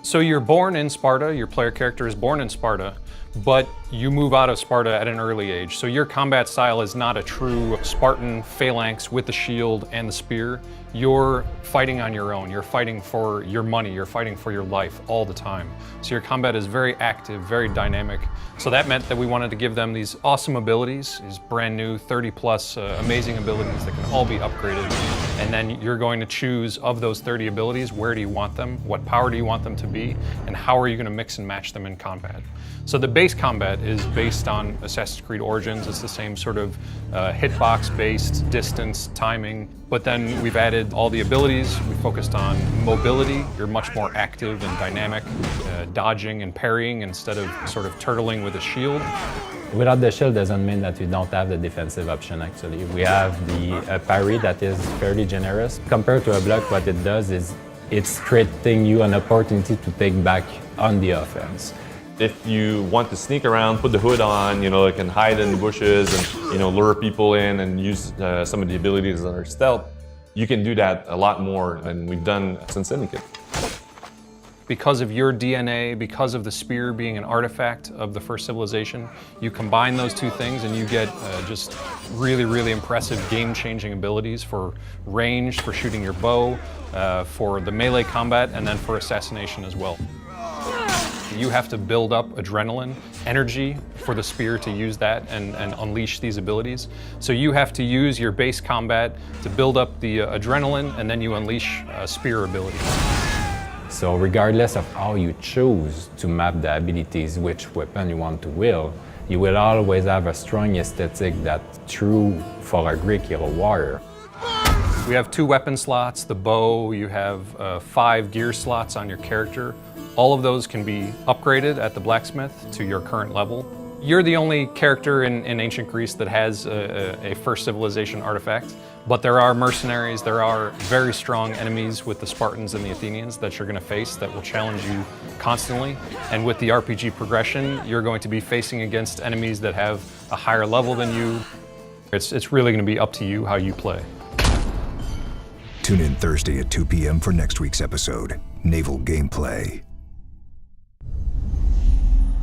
So you're born in Sparta, your player character is born in Sparta, but you move out of Sparta at an early age. So your combat style is not a true Spartan phalanx with the shield and the spear. You're fighting on your own. You're fighting for your money. You're fighting for your life all the time. So your combat is very active, very dynamic. So that meant that we wanted to give them these awesome abilities, these brand new 30 plus amazing abilities that can all be upgraded. And then you're going to choose of those 30 abilities, where do you want them? What power do you want them to be? And how are you going to mix and match them in combat? So the base combat is based on Assassin's Creed Origins. It's the same sort of hitbox-based distance, timing. But then we've added all the abilities. We focused on mobility. You're much more active and dynamic, dodging and parrying instead of sort of turtling with a shield. Without the shield doesn't mean that you don't have the defensive option, actually. We have the parry that is fairly generous. Compared to a block, what it does is it's creating you an opportunity to take back on the offense. If you want to sneak around, put the hood on, you can hide in the bushes and, lure people in and use some of the abilities that are stealth, you can do that a lot more than we've done since Syndicate. Because of your DNA, because of the spear being an artifact of the first civilization, you combine those two things and you get just really, really impressive game-changing abilities for range, for shooting your bow, for the melee combat, and then for assassination as well. You have to build up adrenaline, energy for the spear to use that and unleash these abilities. So you have to use your base combat to build up the adrenaline, and then you unleash spear abilities. So regardless of how you choose to map the abilities, which weapon you want to wield, you will always have a strong aesthetic that's true for a Greek hero warrior. We have 2 weapon slots, the bow, you have 5 gear slots on your character. All of those can be upgraded at the blacksmith to your current level. You're the only character in ancient Greece that has a first civilization artifact, but there are mercenaries, there are very strong enemies with the Spartans and the Athenians that you're going to face that will challenge you constantly. And with the RPG progression, you're going to be facing against enemies that have a higher level than you. It's really going to be up to you how you play. Tune in Thursday at 2 p.m. for next week's episode, Naval Gameplay.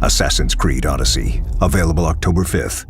Assassin's Creed Odyssey, available October 5th.